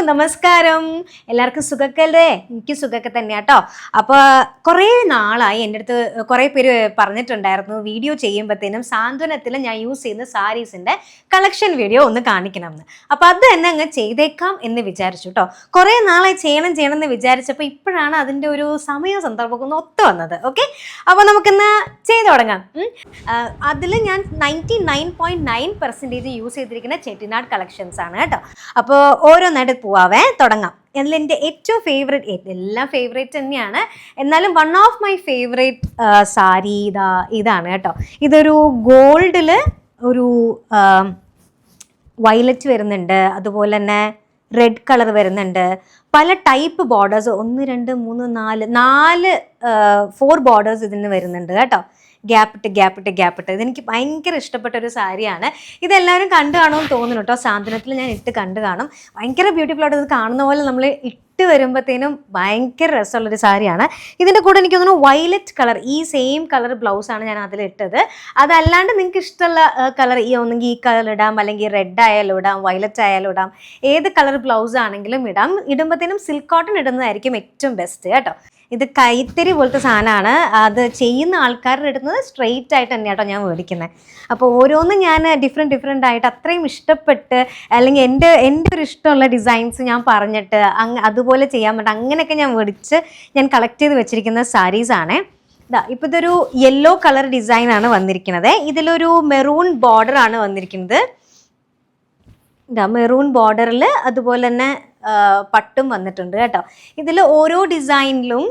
നമസ്കാരം. എല്ലാവർക്കും സുഖക്കല്ലേ? എനിക്ക് സുഖമൊക്കെ തന്നെയാ കേട്ടോ. അപ്പോൾ കുറേ നാളായി എൻ്റെ അടുത്ത് കുറേ പേര് പറഞ്ഞിട്ടുണ്ടായിരുന്നു വീഡിയോ ചെയ്യുമ്പോഴത്തേനും സാന്ത്വനത്തിൽ ഞാൻ യൂസ് ചെയ്യുന്ന സാരീസിൻ്റെ കളക്ഷൻ വീഡിയോ ഒന്ന് കാണിക്കണം എന്ന്. അപ്പോൾ അത് തന്നെ അങ്ങ് ചെയ്തേക്കാം എന്ന് വിചാരിച്ചു കേട്ടോ. കുറേ നാളായി ചെയ്യണം എന്ന് വിചാരിച്ചപ്പോൾ ഇപ്പോഴാണ് അതിൻ്റെ ഒരു സമയവും സന്ദർഭമൊക്കെ ഒന്ന് ഒത്തു വന്നത്. ഓക്കെ, അപ്പോൾ നമുക്കിന്ന് ചെയ്ത് തുടങ്ങാം. അതിൽ ഞാൻ 99.9% യൂസ് ചെയ്തിരിക്കുന്ന ചെട്ടിനാട് കളക്ഷൻസ് ആണ് കേട്ടോ. അപ്പോൾ ഓരോന്നായിട്ട് പോവാവേ, തുടങ്ങാം. അതിൽ എൻ്റെ ഏറ്റവും ഫേവറേറ്റ്, എല്ലാം ഫേവറേറ്റ് തന്നെയാണ്, എന്നാലും one of my favourite sari ഇതാണ് കേട്ടോ. ഇതൊരു ഗോൾഡിൽ ഒരു വയലറ്റ് വരുന്നുണ്ട്, അതുപോലെ തന്നെ റെഡ് കളർ വരുന്നുണ്ട്, പല ടൈപ്പ് ബോർഡേഴ്സ് 1 2 3 4 4 ബോർഡേഴ്സ് ഇതിന് വരുന്നുണ്ട് കേട്ടോ. ഗ്യാപ്പിട്ട് ഇതെനിക്ക് ഭയങ്കര ഇഷ്ടപ്പെട്ട ഒരു സാരിയാണ്. ഇതെല്ലാവരും കണ്ടു കാണുമെന്ന് തോന്നുന്നു കേട്ടോ. സാന്ത്വനത്തിൽ ഞാൻ ഇട്ട് കണ്ടു കാണും. ഭയങ്കര ബ്യൂട്ടിഫുൾ ആയിട്ട് ഇത് കാണുന്ന പോലെ നമ്മൾ ഇട്ട് വരുമ്പോഴത്തേനും ഭയങ്കര രസമുള്ളൊരു സാരിയാണ്. ഇതിൻ്റെ കൂടെ എനിക്ക് തോന്നുന്നു വയലറ്റ് കളർ, ഈ സെയിം കളർ ബ്ലൗസാണ് ഞാൻ അതിലിട്ടത്. അതല്ലാണ്ട് നിങ്ങൾക്ക് ഇഷ്ടമുള്ള കളർ ഒന്നെങ്കിൽ ഈ കളർ ഇടാം, അല്ലെങ്കിൽ റെഡ് ആയാലും ഇടാം, വയലറ്റ് ആയാലും ഇടാം, ഏത് കളർ ബ്ലൗസ് ആണെങ്കിലും ഇടാം. ഇടുമ്പോഴത്തേനും സിൽക്ക് കോട്ടൺ ഇടുന്നതായിരിക്കും ഏറ്റവും ബെസ്റ്റ് കേട്ടോ. ഇത് കൈത്തറി പോലത്തെ സാധനമാണ്. അത് ചെയ്യുന്ന ആൾക്കാരുടെ ഇടുന്നത് സ്ട്രെയിറ്റ് ആയിട്ട് തന്നെ കേട്ടോ ഞാൻ മേടിക്കുന്നത്. അപ്പോൾ ഓരോന്നും ഞാൻ ഡിഫറെൻ്റ് ആയിട്ട് അത്രയും ഇഷ്ടപ്പെട്ട്, അല്ലെങ്കിൽ എൻ്റെ ഒരു ഇഷ്ടമുള്ള ഡിസൈൻസ് ഞാൻ പറഞ്ഞിട്ട് അതുപോലെ ചെയ്യാൻ പറ്റും, അങ്ങനെയൊക്കെ ഞാൻ മേടിച്ച് ഞാൻ കളക്ട് ചെയ്ത് വെച്ചിരിക്കുന്ന സാരീസാണ്. ഇപ്പോൾ ഇതൊരു യെല്ലോ കളർ ഡിസൈനാണ് വന്നിരിക്കുന്നത്. ഇതിലൊരു മെറൂൺ ബോർഡർ ആണ് വന്നിരിക്കുന്നത്. മെറൂൺ ബോർഡറിൽ അതുപോലെ തന്നെ പട്ടും വന്നിട്ടുണ്ട് കേട്ടോ. ഇതിൽ ഓരോ ഡിസൈനിലും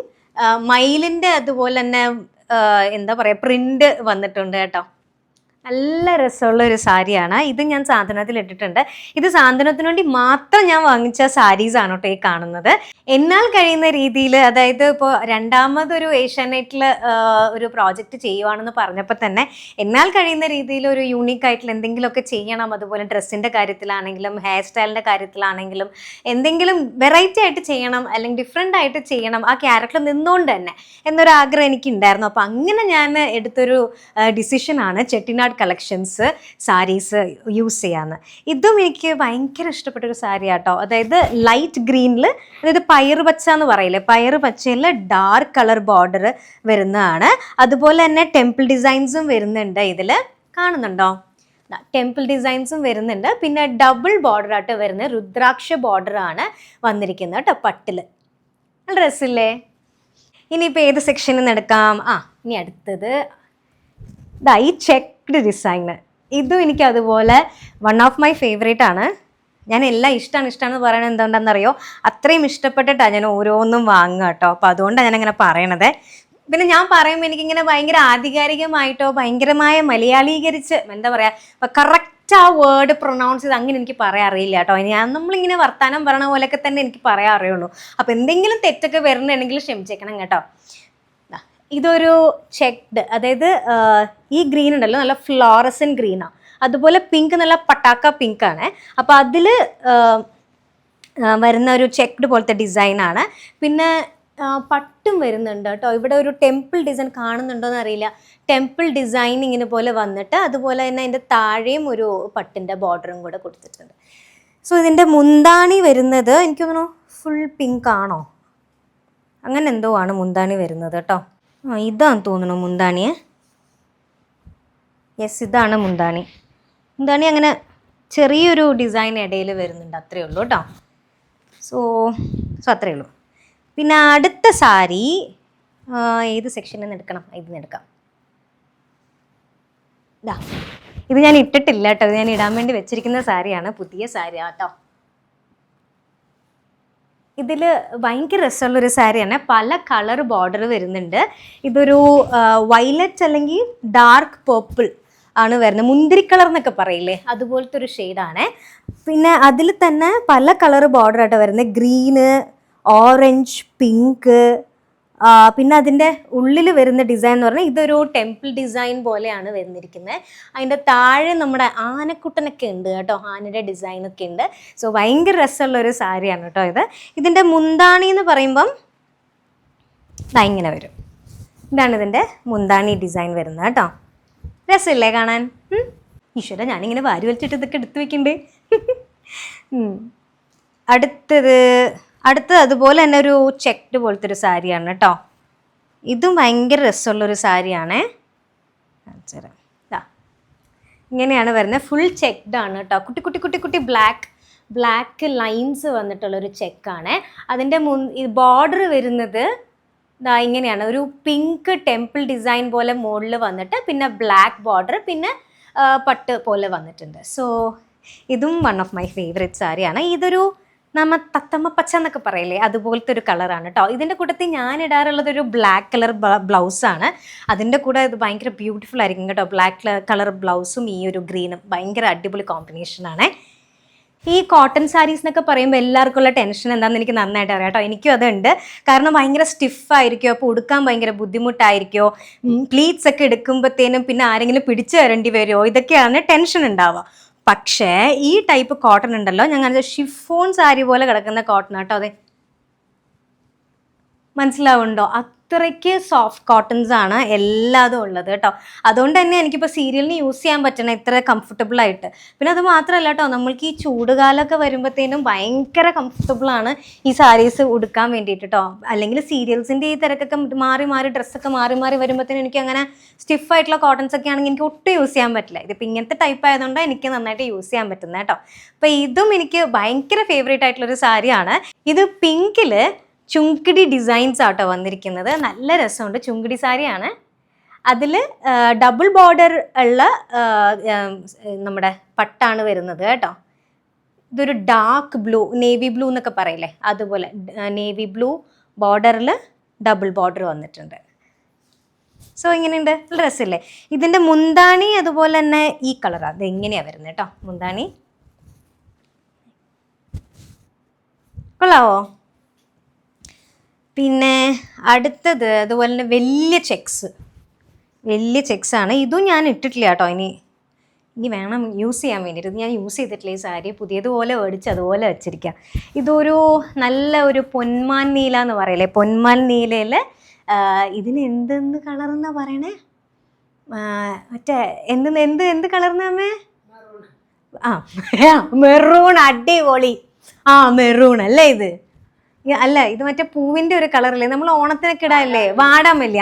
മയിലിൻ്റെ അതുപോലെ തന്നെ എന്താ പറയുക പ്രിൻ്റ് വന്നിട്ടുണ്ട് കേട്ടോ. നല്ല രസമുള്ള ഒരു സാരിയാണ്. ഇത് ഞാൻ സാന്ത്വനത്തിൽ ഇട്ടിട്ടുണ്ട്. ഇത് സാന്ത്വനത്തിന് വേണ്ടി മാത്രം ഞാൻ വാങ്ങിച്ച സാരീസാണ് കേട്ടോ ഈ കാണുന്നത്. എന്നാൽ കഴിയുന്ന രീതിയിൽ, അതായത് ഇപ്പോൾ രണ്ടാമതൊരു ഏഷ്യാനെറ്റിൽ ഒരു പ്രോജക്റ്റ് ചെയ്യുവാണെന്ന് പറഞ്ഞപ്പോൾ തന്നെ എന്നാൽ കഴിയുന്ന രീതിയിൽ ഒരു യൂണീക്ക് ആയിട്ടുള്ള എന്തെങ്കിലുമൊക്കെ ചെയ്യണം. അതുപോലെ ഡ്രസ്സിൻ്റെ കാര്യത്തിലാണെങ്കിലും ഹെയർ സ്റ്റൈലിൻ്റെ കാര്യത്തിലാണെങ്കിലും എന്തെങ്കിലും വെറൈറ്റി ആയിട്ട് ചെയ്യണം, അല്ലെങ്കിൽ ഡിഫറെൻ്റ് ആയിട്ട് ചെയ്യണം ആ ക്യാരക്ടർ നിന്നുകൊണ്ട് തന്നെ എന്നൊരാഗ്രഹം എനിക്കുണ്ടായിരുന്നു. അപ്പോൾ അങ്ങനെ ഞാൻ എടുത്തൊരു ഡിസിഷനാണ് ചെട്ടിനാട് കളക്ഷൻസ് സാരീസ് യൂസ് ചെയ്യാന്ന്. ഇതും എനിക്ക് ഭയങ്കര ഇഷ്ടപ്പെട്ടൊരു സാരി കേട്ടോ. അതായത് ലൈറ്റ് ഗ്രീനിൽ, അതായത് പയറ് പച്ച എന്ന് പറയില്ലേ, പയറ് പച്ചയിൽ ഡാർക്ക് കളർ ബോർഡർ വരുന്നതാണ്. അതുപോലെ തന്നെ ടെമ്പിൾ ഡിസൈൻസും വരുന്നുണ്ട്. ഇതിൽ കാണുന്നുണ്ടോ? ടെമ്പിൾ ഡിസൈൻസും വരുന്നുണ്ട്. പിന്നെ ഡബിൾ ബോർഡർ ആയിട്ട് വരുന്ന രുദ്രാക്ഷ ബോർഡർ ആണ് വന്നിരിക്കുന്നത് കേട്ടോ പട്ടിൽ. നല്ല രസമില്ലേ? ഇനിയിപ്പോൾ ഏത് സെക്ഷനിൽ നിന്ന് എടുക്കാം? ഇനി അടുത്തത് ഈ ചെക്ക്ഡ് ഡിസൈന്. ഇതും എനിക്ക് അതുപോലെ വൺ ഓഫ് മൈ ഫേവറേറ്റ് ആണ്. ഞാൻ എല്ലാം ഇഷ്ടമാണെന്ന് പറയണത് എന്തുകൊണ്ടാണെന്നറിയോ? അത്രയും ഇഷ്ടപ്പെട്ടിട്ടാണ് ഞാൻ ഓരോന്നും വാങ്ങുക കേട്ടോ. അപ്പോൾ അതുകൊണ്ടാണ് ഞാനങ്ങനെ പറയണത്. പിന്നെ ഞാൻ പറയുമ്പോൾ എനിക്കിങ്ങനെ ഭയങ്കര ആധികാരികമായിട്ടോ ഭയങ്കരമായ മലയാളീകരിച്ച് എന്താ പറയുക, ഇപ്പം കറക്റ്റ് ആ വേർഡ് പ്രൊനൗൺസ് ചെയ്ത് അങ്ങനെ എനിക്ക് പറയാൻ അറിയില്ല കേട്ടോ. നമ്മളിങ്ങനെ വർത്താനം പറയണ പോലെയൊക്കെ തന്നെ എനിക്ക് പറയാൻ അറിയുള്ളൂ. അപ്പോൾ എന്തെങ്കിലും തെറ്റൊക്കെ വരുന്നുണ്ടെങ്കിൽ ക്ഷമിച്ചേക്കണം കേട്ടോ. ഇതൊരു ചെക്ക്ഡ്, അതായത് ഈ ഗ്രീൻ ഉണ്ടല്ലോ നല്ല ഫ്ലോറസൻ ഗ്രീനാണ്. അതുപോലെ പിങ്ക് നല്ല പട്ടാക്ക പിങ്കാണ്. അപ്പോൾ അതിൽ വരുന്ന ഒരു ചെക്ക്ഡ് പോലത്തെ ഡിസൈനാണ്. പിന്നെ പട്ടും വരുന്നുണ്ട് കേട്ടോ. ഇവിടെ ഒരു ടെമ്പിൾ ഡിസൈൻ കാണുന്നുണ്ടോയെന്ന് അറിയില്ല. ടെമ്പിൾ ഡിസൈൻ ഇങ്ങനെ പോലെ വന്നിട്ട് അതുപോലെ തന്നെ അതിൻ്റെ താഴെയും ഒരു പട്ടിൻ്റെ ബോർഡറും കൂടെ കൊടുത്തിട്ടുണ്ട്. സോ ഇതിൻ്റെ മുന്താണി വരുന്നത് എനിക്ക് തോന്നുന്നു ഫുൾ പിങ്ക് ആണോ, അങ്ങനെ എന്തോ ആണ് മുന്താണി വരുന്നത് കേട്ടോ. ഇതാന്ന് തോന്നുന്നു മുന്താണിയെ. യെസ്, ഇതാണ് മുന്താണി. അങ്ങനെ ചെറിയൊരു ഡിസൈൻ ഇടയിൽ വരുന്നുണ്ട്, അത്രയേ ഉള്ളൂ കേട്ടോ. സോ അത്രയേ ഉള്ളൂ. പിന്നെ അടുത്ത സാരി ഏത് സെക്ഷനിൽ നിന്ന് എടുക്കണം? ഇതിന് എടുക്കാം. ഇത് ഞാൻ ഇട്ടിട്ടില്ല കേട്ടോ. ഇത് ഞാൻ ഇടാൻ വേണ്ടി വെച്ചിരിക്കുന്ന സാരിയാണ്, പുതിയ സാരി കേട്ടോ. ഇതിൽ ഭയങ്കര രസമുള്ളൊരു സാരിയാണ്. പല കളർ ബോർഡർ വരുന്നുണ്ട്. ഇതൊരു വയലറ്റ് അല്ലെങ്കിൽ ഡാർക്ക് പേർപ്പിൾ ആണ് വരുന്നത്. മുന്തിരി കളർ എന്നൊക്കെ പറയില്ലേ, അതുപോലത്തെ ഒരു ഷെയ്ഡാണ്. പിന്നെ അതിൽ തന്നെ പല കളർ ബോർഡർ ആയിട്ട് വരുന്നത്. Green, orange, pink. പിന്നെ അതിൻ്റെ ഉള്ളിൽ വരുന്ന ഡിസൈൻ എന്ന് പറഞ്ഞാൽ ഇതൊരു ടെമ്പിൾ ഡിസൈൻ പോലെയാണ് വരുന്നിരിക്കുന്നത്. അതിൻ്റെ താഴെ നമ്മുടെ ആനക്കുട്ടനൊക്കെ ഉണ്ട് കേട്ടോ, ആനയുടെ ഡിസൈനൊക്കെ ഉണ്ട്. സോ ഭയങ്കര രസമുള്ളൊരു സാരിയാണ് കേട്ടോ ഇത്. ഇതിൻ്റെ മുന്താണി എന്ന് പറയുമ്പം ഇങ്ങനെ വരും. ഇതാണ് ഇതിൻ്റെ മുന്താണി ഡിസൈൻ വരുന്നത് കേട്ടോ. രസമില്ലേ കാണാൻ? ഈശ്വര, ഞാനിങ്ങനെ വാരി വലിച്ചിട്ട് ഇതൊക്കെ എടുത്ത് വെക്കുന്നുണ്ട്. അടുത്തത് അതുപോലെ തന്നെ ഒരു ചെക്ക്ഡ് പോലത്തെ ഒരു സാരിയാണ് കേട്ടോ. ഇതും ഭയങ്കര രസമുള്ളൊരു സാരിയാണേ. ഇങ്ങനെയാണ് വരുന്നത്. ഫുൾ ചെക്ക്ഡ് ആണ് കേട്ടോ. കുട്ടി കുട്ടി കുട്ടി കുട്ടി ബ്ലാക്ക് ലൈൻസ് വന്നിട്ടുള്ളൊരു ചെക്കാണ്. അതിൻ്റെ ബോർഡർ വരുന്നത് ഇങ്ങനെയാണ്, ഒരു പിങ്ക് ടെമ്പിൾ ഡിസൈൻ പോലെ മുകളിൽ വന്നിട്ട് പിന്നെ ബ്ലാക്ക് ബോർഡർ, പിന്നെ പട്ട് പോലെ വന്നിട്ടുണ്ട്. സോ ഇതും വൺ ഓഫ് മൈ ഫേവറേറ്റ് സാരിയാണ്. ഇതൊരു തത്തമ്മ പച്ച എന്നൊക്കെ പറയില്ലേ, അതുപോലത്തെ ഒരു കളറാണ് കേട്ടോ. ഇതിൻ്റെ കൂട്ടത്തിൽ ഞാൻ ഇടാറുള്ളത് ഒരു ബ്ലാക്ക് കളർ ബ്ലൗസാണ്. അതിൻ്റെ കൂടെ ഇത് ഭയങ്കര ബ്യൂട്ടിഫുൾ ആയിരിക്കും കേട്ടോ. ബ്ലാക്ക് കളർ ബ്ലൗസും ഈ ഒരു ഗ്രീനും ഭയങ്കര അടിപൊളി കോമ്പിനേഷനാണ്. ഈ കോട്ടൺ സാരീസ് എന്നൊക്കെ പറയുമ്പോൾ എല്ലാവർക്കും ഉള്ള ടെൻഷൻ എന്താണെന്ന് എനിക്ക് നന്നായിട്ട് അറിയാം കേട്ടോ. എനിക്കും അതുണ്ട്. കാരണം ഭയങ്കര സ്റ്റിഫായിരിക്കുമോ, അപ്പോൾ ഉടുക്കാൻ ഭയങ്കര ബുദ്ധിമുട്ടായിരിക്കുമോ, പ്ലീറ്റ്സ് ഒക്കെ എടുക്കുമ്പോഴത്തേനും പിന്നെ ആരെങ്കിലും പിടിച്ചു തരേണ്ടി വരുമോ, ഇതൊക്കെയാണ് ടെൻഷൻ ഉണ്ടാവുക. പക്ഷേ ഈ ടൈപ്പ് കോട്ടൺ ഉണ്ടല്ലോ, ഞങ്ങൾ ഷിഫോൺ സാരി പോലെ കിടക്കുന്ന കോട്ടൺ കേട്ടോ. അതെ, മനസ്സിലാവുണ്ടോ? അത്രയ്ക്ക് സോഫ്റ്റ് കോട്ടൺസ് ആണ് എല്ലാതും ഉള്ളത് കേട്ടോ. അതുകൊണ്ട് തന്നെ എനിക്കിപ്പോൾ സീരിയലിന് യൂസ് ചെയ്യാൻ പറ്റണം ഇത്ര കംഫർട്ടബിൾ ആയിട്ട്. പിന്നെ അത് മാത്രമല്ല കേട്ടോ, നമ്മൾക്ക് ഈ ചൂടുകാലമൊക്കെ വരുമ്പോഴത്തേനും ഭയങ്കര കംഫർട്ടബിളാണ് ഈ സാരീസ് ഉടുക്കാൻ വേണ്ടിയിട്ട് കേട്ടോ. അല്ലെങ്കിൽ സീരിയൽസിൻ്റെ ഈ തിരക്കൊക്കെ മാറി ഡ്രസ്സൊക്കെ മാറി വരുമ്പോഴത്തേനും എനിക്ക് അങ്ങനെ സ്റ്റിഫായിട്ടുള്ള കോട്ടൺസ് ഒക്കെ ആണെങ്കിൽ എനിക്ക് ഒട്ടും യൂസ് ചെയ്യാൻ പറ്റില്ല. ഇതിപ്പോൾ ഇങ്ങനത്തെ ടൈപ്പ് ആയതുകൊണ്ട് എനിക്ക് നന്നായിട്ട് യൂസ് ചെയ്യാൻ പറ്റുന്നത് കേട്ടോ. അപ്പോൾ ഇതും എനിക്ക് ഭയങ്കര ഫേവറേറ്റ് ആയിട്ടുള്ളൊരു സാരിയാണ്. ഇത് പിങ്കിൽ ചുങ്കിടി ഡിസൈൻസ് ആട്ടോ വന്നിരിക്കുന്നത്. നല്ല രസമുണ്ട്. ചുങ്കിടി സാരിയാണ്. അതിൽ ഡബിൾ ബോർഡർ ഉള്ള നമ്മുടെ പട്ടാണ് വരുന്നത് കേട്ടോ. ഇതൊരു ഡാർക്ക് ബ്ലൂ, നേവി ബ്ലൂ എന്നൊക്കെ പറയില്ലേ, അതുപോലെ നേവി ബ്ലൂ ബോർഡറിൽ ഡബിൾ ബോർഡർ വന്നിട്ടുണ്ട്. സോ ഇങ്ങനെയുണ്ട്, നല്ല രസമില്ലേ? ഇതിൻ്റെ മുന്താണി അതുപോലെ തന്നെ ഈ കളറാണ്. അത് എങ്ങനെയാണ് വരുന്നത് കേട്ടോ മുന്താണി. കൊള്ളാവോ? പിന്നെ അടുത്തത് അതുപോലെ തന്നെ വലിയ ചെക്സാണ്. ഇതും ഞാൻ ഇട്ടിട്ടില്ല കേട്ടോ. ഇനി വേണം യൂസ് ചെയ്യാൻ വേണ്ടിയിട്ട്. ഇത് ഞാൻ യൂസ് ചെയ്തിട്ടില്ല ഈ സാരി. പുതിയതുപോലെ മേടിച്ച് അതുപോലെ വെച്ചിരിക്കുക. ഇതൊരു നല്ല ഒരു പൊന്മാൻ നീല എന്ന് പറയില്ലേ, പൊന്മാൻ നീലയിൽ ഇതിന് എന്തെന്ന് കളറെന്നാ പറയണേ, മറ്റേ എന്ത് കളർന്നാമേ? മെറൂൺ. അടിപൊളി. മെറൂൺ അല്ലേ ഇത്? അല്ല, ഇത് മറ്റേ പൂവിൻ്റെ ഒരു കളറല്ലേ, നമ്മൾ ഓണത്തിനൊക്കെ ഇടാല്ലേ, വാടാമല്ലി.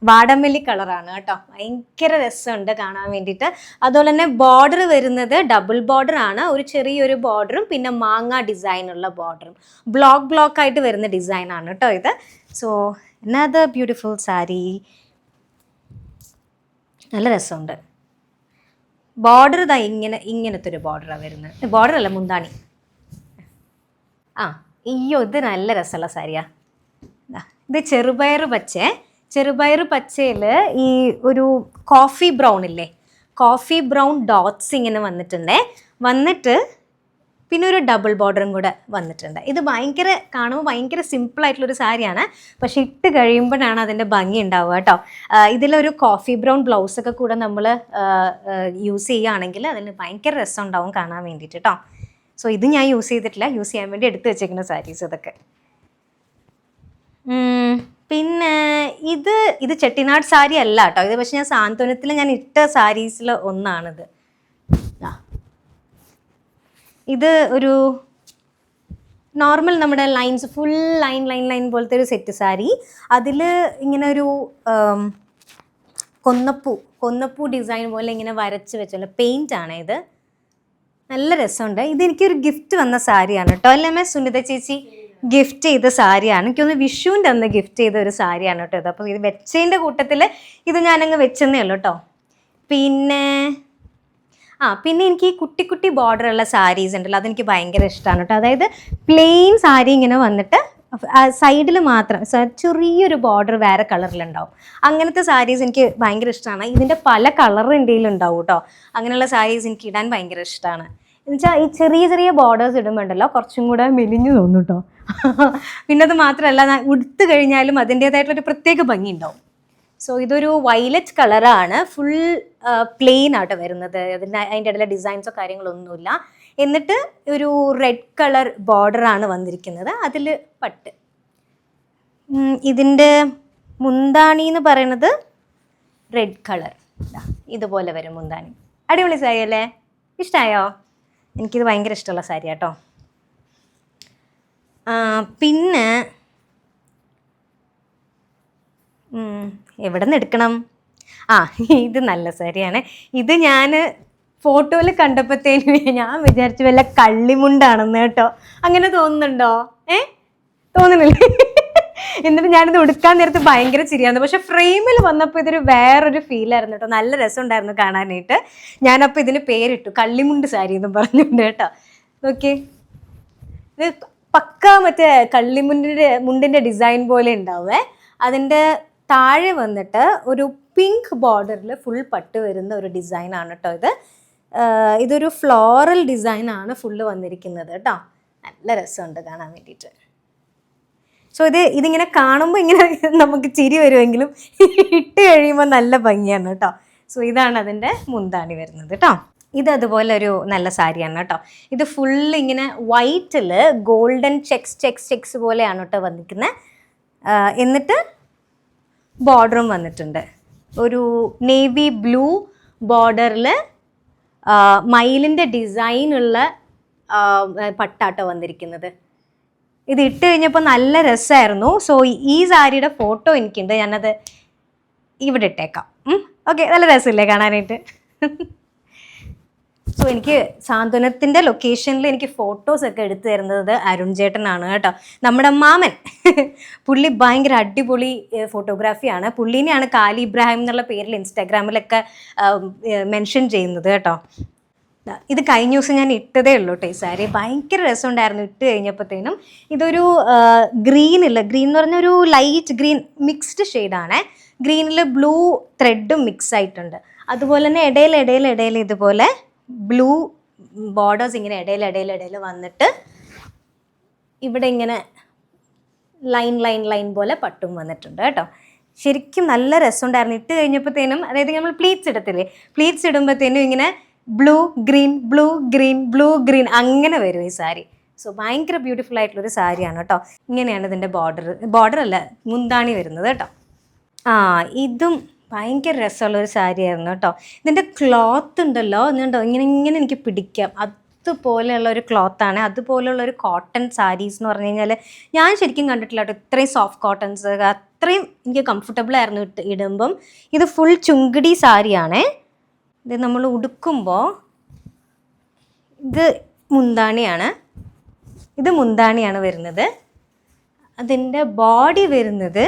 വാടാമല്ലി കളറാണ് കേട്ടോ. ഭയങ്കര രസമുണ്ട് കാണാൻ വേണ്ടിയിട്ട്. അതുപോലെ തന്നെ ബോർഡർ വരുന്നത് ഡബിൾ ബോർഡർ ആണ്. ഒരു ചെറിയൊരു ബോർഡറും പിന്നെ മാങ്ങ ഡിസൈനുള്ള ബോർഡറും ബ്ലോക്ക് ആയിട്ട് വരുന്ന ഡിസൈനാണ് കേട്ടോ ഇത്. So another beautiful sari. നല്ല രസമുണ്ട്. ബോർഡർ ഇതാ ഇങ്ങനത്തെ ഒരു ബോർഡറാണ് വരുന്നത്. ബോർഡർ അല്ല, മുന്താണി. ഇത് നല്ല രസമുള്ള സാരിയാ. ഇത് ചെറുപയർ പച്ചയിൽ ഈ ഒരു കോഫി ബ്രൗൺ ഇല്ലേ, കോഫി ബ്രൗൺ ഡോട്ട്സ് ഇങ്ങനെ വന്നിട്ട് പിന്നെ ഒരു ഡബിൾ ബോർഡറും കൂടെ വന്നിട്ടുണ്ട്. ഇത് കാണുമ്പോൾ ഭയങ്കര സിമ്പിളായിട്ടുള്ളൊരു സാരിയാണ്. പക്ഷെ ഇട്ട് കഴിയുമ്പോഴാണ് അതിൻ്റെ ഭംഗി ഉണ്ടാവുക കേട്ടോ. ഇതിലൊരു കോഫി ബ്രൗൺ ബ്ലൗസൊക്കെ കൂടെ നമ്മൾ യൂസ് ചെയ്യുകയാണെങ്കിൽ അതിന് ഭയങ്കര രസം ഉണ്ടാവും കാണാൻ വേണ്ടിയിട്ട് കേട്ടോ. സോ ഇത് ഞാൻ യൂസ് ചെയ്തിട്ടില്ല, യൂസ് ചെയ്യാൻ വേണ്ടി എടുത്ത് വെച്ചേക്കുന്ന സാരീസ് ഇതൊക്കെ. പിന്നെ ഇത് ചെട്ടിനാട് സാരി അല്ല കേട്ടോ. ഇത് പക്ഷെ ഞാൻ സാന്ത്വനത്തിൽ ഞാൻ ഇട്ട സാരീസിൽ ഒന്നാണിത്. ഇത് ഒരു നോർമൽ നമ്മുടെ ലൈൻസ് ഫുൾ ലൈൻ പോലത്തെ ഒരു സെറ്റ് സാരി. അതിൽ ഇങ്ങനെ ഒരു കൊന്നപ്പൂ ഡിസൈൻ പോലെ ഇങ്ങനെ വരച്ച് വെച്ചല്ലോ, പെയിൻ്റ് ആണ് ഇത്. നല്ല രസമുണ്ട്. ഇതെനിക്കൊരു ഗിഫ്റ്റ് വന്ന സാരിയാണ് കേട്ടോ. അല്ലേ സുനിത ചേച്ചി ഗിഫ്റ്റ് ചെയ്ത സാരിയാണ്. എനിക്കൊന്ന് വിഷുവിൻ്റെ അന്ന് ഗിഫ്റ്റ് ചെയ്ത ഒരു സാരിയാണ് കേട്ടോ ഇത്. അപ്പോൾ ഇത് വെച്ചതിൻ്റെ കൂട്ടത്തിൽ ഇത് ഞാനങ്ങ് വെച്ചെന്നേ ഉള്ളൂ കേട്ടോ. പിന്നെ എനിക്ക് ഈ കുട്ടി ബോർഡറുള്ള സാരീസ് ഉണ്ടല്ലോ, അതെനിക്ക് ഭയങ്കര ഇഷ്ടമാണ് കേട്ടോ. അതായത് പ്ലെയിൻ സാരി ഇങ്ങനെ വന്നിട്ട് സൈഡിൽ മാത്രം ചെറിയൊരു ബോർഡർ വേറെ കളറിലുണ്ടാവും. അങ്ങനത്തെ സാരീസ് എനിക്ക് ഭയങ്കര ഇഷ്ടമാണ്. ഇതിൻ്റെ പല കളർ എന്തെങ്കിലും ഉണ്ടാവും കേട്ടോ. അങ്ങനെയുള്ള സാരീസ് എനിക്ക് ഇടാൻ ഭയങ്കര ഇഷ്ടമാണ്. എന്നുവെച്ചാൽ ഈ ചെറിയ ബോർഡേഴ്സ് ഇടുമ്പോണ്ടല്ലോ കുറച്ചും കൂടെ മെലിഞ്ഞു തോന്നും കേട്ടോ. പിന്നെ അത് മാത്രമല്ല, ഉടുത്ത് കഴിഞ്ഞാലും അതിൻ്റേതായിട്ടൊരു പ്രത്യേക ഭംഗി ഉണ്ടാവും. സോ ഇതൊരു വയലറ്റ് കളറാണ്. ഫുൾ പ്ലെയിൻ ആയിട്ട് വരുന്നത്. അതിൻ്റെ ഇടയിലെ ഡിസൈൻസോ കാര്യങ്ങളൊന്നുമില്ല. എന്നിട്ട് ഒരു റെഡ് കളർ ബോർഡറാണ് വന്നിരിക്കുന്നത്. അതിൽ പട്ട്. ഇതിൻ്റെ മുന്താണി എന്ന് പറയുന്നത് റെഡ് കളർ. ഇതുപോലെ വരും മുന്താണി. അടിപൊളി സാരി അല്ലേ? ഇഷ്ടമായോ? എനിക്കിത് ഭയങ്കര ഇഷ്ടമുള്ള സാരി കേട്ടോ. പിന്നെ എവിടെ നിന്ന് എടുക്കണം? ഇത് നല്ല സാരിയാണ്. ഇത് ഞാൻ ഫോട്ടോയിൽ കണ്ടപ്പോഴത്തേനും ഞാൻ വിചാരിച്ചു വല്ല കള്ളിമുണ്ടാണെന്ന് കേട്ടോ. അങ്ങനെ തോന്നുന്നുണ്ടോ? തോന്നുന്നില്ലേ? എന്നിട്ട് ഞാനിത് ഉടുക്കാൻ നേരത്ത് ഭയങ്കര ചിരിയായിരുന്നു. പക്ഷെ ഫ്രെയിമിൽ വന്നപ്പോൾ ഇതൊരു വേറൊരു ഫീലായിരുന്നു കേട്ടോ. നല്ല രസമുണ്ടായിരുന്നു കാണാനായിട്ട്. ഞാനപ്പോൾ ഇതിന് പേരിട്ടു കള്ളിമുണ്ട് സാരി എന്ന് പറഞ്ഞുകൊണ്ട് കേട്ടോ. നോക്കിയേ, ഇത് പക്ക മറ്റേ മുണ്ടിൻ്റെ ഡിസൈൻ പോലെ ഉണ്ടാവേ. അതിൻ്റെ താഴെ വന്നിട്ട് ഒരു പിങ്ക് ബോർഡറിൽ ഫുൾ പട്ട് വരുന്ന ഒരു ഡിസൈനാണ് കേട്ടോ. ഇതൊരു ഫ്ലോറൽ ഡിസൈനാണ് ഫുള്ള് വന്നിരിക്കുന്നത് കേട്ടോ. നല്ല രസമുണ്ട് കാണാൻ വേണ്ടിയിട്ട്. സോ ഇതിങ്ങനെ കാണുമ്പോൾ ഇങ്ങനെ നമുക്ക് ചിരി വരുമെങ്കിലും ഇട്ട് കഴിയുമ്പോൾ നല്ല ഭംഗിയാണ് കേട്ടോ. സോ ഇതാണ് അതിൻ്റെ മുന്താണി വരുന്നത് കേട്ടോ. അതുപോലെ ഒരു നല്ല സാരിയാണ് കേട്ടോ. ഇത് ഫുള്ള് ഇങ്ങനെ വൈറ്റിൽ ഗോൾഡൻ ചെക്സ് പോലെയാണ് കേട്ടോ വന്നിരിക്കുന്നത്. എന്നിട്ട് ബോർഡറും വന്നിട്ടുണ്ട്. ഒരു നേവി ബ്ലൂ ബോർഡറിൽ മയിലിൻ്റെ ഡിസൈനുള്ള പട്ടാട്ടോ വന്നിരിക്കുന്നത്. ഇത് ഇട്ട് കഴിഞ്ഞപ്പോൾ നല്ല രസമായിരുന്നു. സോ ഈ സാരിയുടെ ഫോട്ടോ എനിക്കുണ്ട്, ഞാനത് ഇവിടെ ഇട്ടേക്കാം. ഓക്കെ, നല്ല രസമില്ലേ കാണാനായിട്ട്? സോ എനിക്ക് സാന്ത്വനത്തിൻ്റെ ലൊക്കേഷനിൽ എനിക്ക് ഫോട്ടോസൊക്കെ എടുത്തു തരുന്നത് അരുൺ ചേട്ടനാണ് കേട്ടോ, നമ്മുടെ മാമൻ. പുള്ളി ഭയങ്കര അടിപൊളി ഫോട്ടോഗ്രാഫിയാണ്. പുള്ളീനെയാണ് കാലി ഇബ്രാഹിം എന്നുള്ള പേരിൽ ഇൻസ്റ്റാഗ്രാമിലൊക്കെ മെൻഷൻ ചെയ്യുന്നത് കേട്ടോ. ഇത് കഴിഞ്ഞ ദിവസം ഞാൻ ഇട്ടതേ ഉള്ളൂ കേട്ടോ. ഈ സാരി ഭയങ്കര രസമുണ്ടായിരുന്നു ഇട്ട് കഴിഞ്ഞപ്പോഴത്തേനും. ഇതൊരു ഗ്രീൻ എന്ന് പറഞ്ഞ ഒരു ലൈറ്റ് ഗ്രീൻ മിക്സ്ഡ് ഷെയ്ഡാണ്. ഗ്രീനിൽ ബ്ലൂ ത്രെഡും മിക്സ് ആയിട്ടുണ്ട്. അതുപോലെ തന്നെ ഇടയിൽ ഇതുപോലെ ബ്ലൂ ബോർഡേഴ്സ് ഇങ്ങനെ ഇടയിൽ വന്നിട്ട് ഇവിടെ ഇങ്ങനെ ലൈൻ പോലെ പട്ടും വന്നിട്ടുണ്ട് കേട്ടോ. ശരിക്കും നല്ല രസമുണ്ടായിരുന്നു ഇട്ട് കഴിഞ്ഞപ്പോഴത്തേനും. അതായത് നമ്മൾ പ്ലീറ്റ്സ് ഇടത്തില്ലേ, പ്ലീറ്റ്സ് ഇടുമ്പോഴത്തേനും ഇങ്ങനെ ബ്ലൂ ഗ്രീൻ അങ്ങനെ വരും ഈ സാരി. സോ ഭയങ്കര ബ്യൂട്ടിഫുൾ ആയിട്ടുള്ളൊരു സാരിയാണ് കേട്ടോ. ഇങ്ങനെയാണ് ഇതിൻ്റെ ബോർഡർ അല്ല മുന്താണി വരുന്നത് കേട്ടോ. ഇതും ഭയങ്കര രസമുള്ളൊരു സാരിയായിരുന്നു കേട്ടോ. ഇതിൻ്റെ ക്ലോത്ത് ഉണ്ടല്ലോ, എന്നുണ്ടോ ഇങ്ങനെ എനിക്ക് പിടിക്കാം. അതുപോലെയുള്ള ഒരു ക്ലോത്താണ്. അതുപോലെയുള്ള ഒരു കോട്ടൺ സാരീസ് എന്ന് പറഞ്ഞു കഴിഞ്ഞാൽ ഞാൻ ശരിക്കും കണ്ടിട്ടില്ല കേട്ടോ. ഇത്രയും സോഫ്റ്റ് കോട്ടൺസ് അത്രയും എനിക്ക് കംഫർട്ടബിൾ ആയിരുന്നു ഇടുമ്പം. ഇത് ഫുൾ ചുങ്കിടി സാരിയാണേ. ഇത് നമ്മൾ ഉടുക്കുമ്പോൾ ഇത് മുന്താണിയാണ് വരുന്നത്. അതിൻ്റെ ബോഡി വരുന്നത്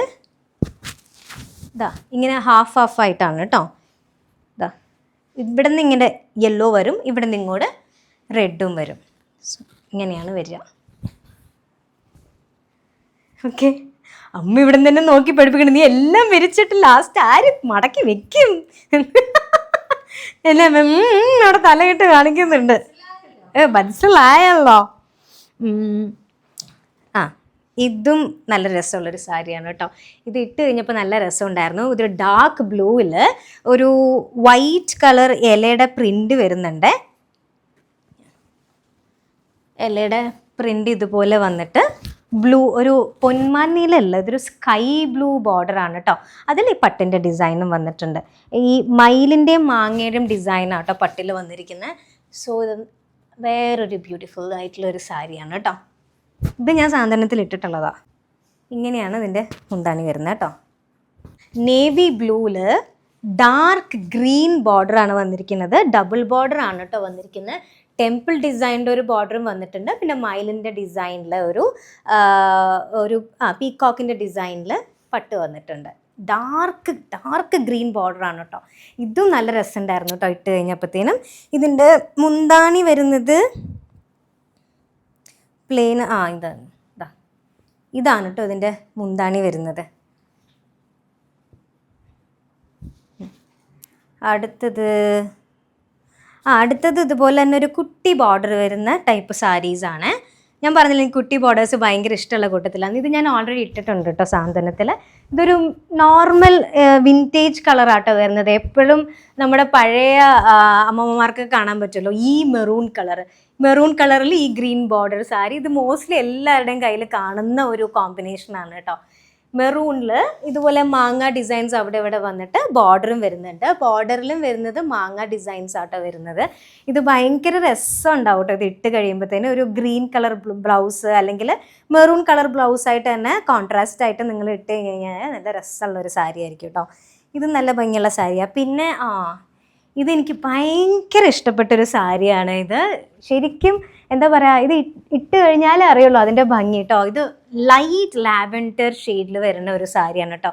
ഇങ്ങനെ ഹാഫ് ആയിട്ടാണ് കേട്ടോ. ഇവിടെ നിന്ന് ഇങ്ങനെ യെല്ലോ വരും, ഇവിടെ നിന്ന് ഇങ്ങോട്ട് റെഡും വരും. ഇങ്ങനെയാണ് വരിക. ഓക്കെ, അമ്മ ഇവിടെ നിന്ന് തന്നെ നോക്കി പഠിപ്പിക്കണം. നീ എല്ലാം വിരിച്ചിട്ട് ലാസ്റ്റ് ആര് മടക്കി വെക്കും? എല്ലാം അവിടെ തലകെട്ട് കാണിക്കുന്നുണ്ട്. മനസ്സിലായല്ലോ. ഇതും നല്ല രസമുള്ളൊരു സാരിയാണ് കേട്ടോ. ഇത് ഇട്ട് കഴിഞ്ഞപ്പോൾ നല്ല രസമുണ്ടായിരുന്നു. ഇതൊരു ഡാർക്ക് ബ്ലൂവിൽ ഒരു വൈറ്റ് കളർ ഇലയുടെ പ്രിൻ്റ് വരുന്നുണ്ട്. ഇലയുടെ പ്രിൻ്റ് ഇതുപോലെ വന്നിട്ട് ബ്ലൂ ഒരു പൊന്മാൻ നീലല്ല, ഇതൊരു സ്കൈ ബ്ലൂ ബോർഡറാണ് കേട്ടോ. അതിൽ ഈ പട്ടിൻ്റെ ഡിസൈനും വന്നിട്ടുണ്ട്. ഈ മയിലിൻ്റെയും മാങ്ങയുടെയും ഡിസൈനാണ് കേട്ടോ പട്ടിൽ വന്നിരിക്കുന്നത്. സോ ഇത് വേറൊരു ബ്യൂട്ടിഫുൾ ആയിട്ടുള്ളൊരു സാരിയാണ് കേട്ടോ. ഇത് ഞാൻ സാന്ത്വനത്തിൽ ഇട്ടിട്ടുള്ളതാണ്. ഇങ്ങനെയാണ് ഇതിൻ്റെ മുന്താണി വരുന്നത് കേട്ടോ. നേവി ബ്ലൂവിൽ ഡാർക്ക് ഗ്രീൻ ബോർഡറാണ് വന്നിരിക്കുന്നത്. ഡബിൾ ബോർഡറാണ് കേട്ടോ വന്നിരിക്കുന്നത്. ടെമ്പിൾ ഡിസൈനിൻ്റെ ഒരു ബോർഡറും വന്നിട്ടുണ്ട്. പിന്നെ മയിലിൻ്റെ ഡിസൈനിൽ ഒരു പീക്കോക്കിൻ്റെ ഡിസൈനിൽ പട്ട് വന്നിട്ടുണ്ട്. ഡാർക്ക് ഗ്രീൻ ബോർഡറാണ് കേട്ടോ. ഇതും നല്ല രസമുണ്ടായിരുന്നു കേട്ടോ ഇട്ട് കഴിഞ്ഞപ്പോഴത്തേനും. ഇതിൻ്റെ മുന്താണി വരുന്നത് പ്ലെയിൻ ഇതാണ് കേട്ടോ ഇതിൻ്റെ മുന്താണി വരുന്നത്. അടുത്തത് ഇതുപോലെ തന്നെ ഒരു കുട്ടി ബോർഡർ വരുന്ന ടൈപ്പ് സാരീസാണ്. ഞാൻ പറഞ്ഞില്ല എനിക്ക് കുട്ടി ബോർഡേഴ്സ് ഭയങ്കര ഇഷ്ടമുള്ള കൂട്ടത്തിലാണ്. ഇത് ഞാൻ ഓൾറെഡി ഇട്ടിട്ടുണ്ട് കേട്ടോ സാന്ത്വനത്തിൽ. ഇതൊരു നോർമൽ വിൻറ്റേജ് കളറാട്ടോ വരുന്നത്. എപ്പോഴും നമ്മുടെ പഴയ അമ്മമ്മമാർക്ക് കാണാൻ പറ്റുമല്ലോ ഈ മെറൂൺ കളറിൽ ഈ ഗ്രീൻ ബോർഡർ സാരി. ഇത് മോസ്റ്റ്ലി എല്ലാവരുടെയും കയ്യിൽ കാണുന്ന ഒരു കോമ്പിനേഷനാണ് കേട്ടോ. മെറൂണിൽ ഇതുപോലെ മാങ്ങ ഡിസൈൻസ് അവിടെ ഇവിടെ വന്നിട്ട് ബോർഡറും വരുന്നുണ്ട്. ബോർഡറിലും വരുന്നത് മാങ്ങ ഡിസൈൻസ് ആട്ടോ വരുന്നത്. ഇത് ഭയങ്കര രസം ഉണ്ടാവും കേട്ടോ. ഇത് ഇട്ട് കഴിയുമ്പോഴത്തേനും ഒരു ഗ്രീൻ കളർ ബ്ലൗസ് അല്ലെങ്കിൽ മെറൂൺ കളർ ബ്ലൗസ് ആയിട്ട് തന്നെ കോൺട്രാസ്റ്റ് ആയിട്ട് നിങ്ങൾ ഇട്ട് കഴിഞ്ഞാൽ നല്ല രസമുള്ളൊരു സാരി ആയിരിക്കും കേട്ടോ. ഇത് നല്ല ഭംഗിയുള്ള സാരിയാണ്. പിന്നെ ഇതെനിക്ക് ഭയങ്കര ഇഷ്ടപ്പെട്ടൊരു സാരിയാണ്. ഇത് ശരിക്കും എന്താ പറയുക, ഇത് ഇട്ട് കഴിഞ്ഞാലേ അറിയുള്ളൂ അതിൻ്റെ ഭംഗി കേട്ടോ. ഇത് ലൈറ്റ് ലാവൻഡർ ഷെയ്ഡിൽ വരുന്ന ഒരു സാരിയാണ് കേട്ടോ.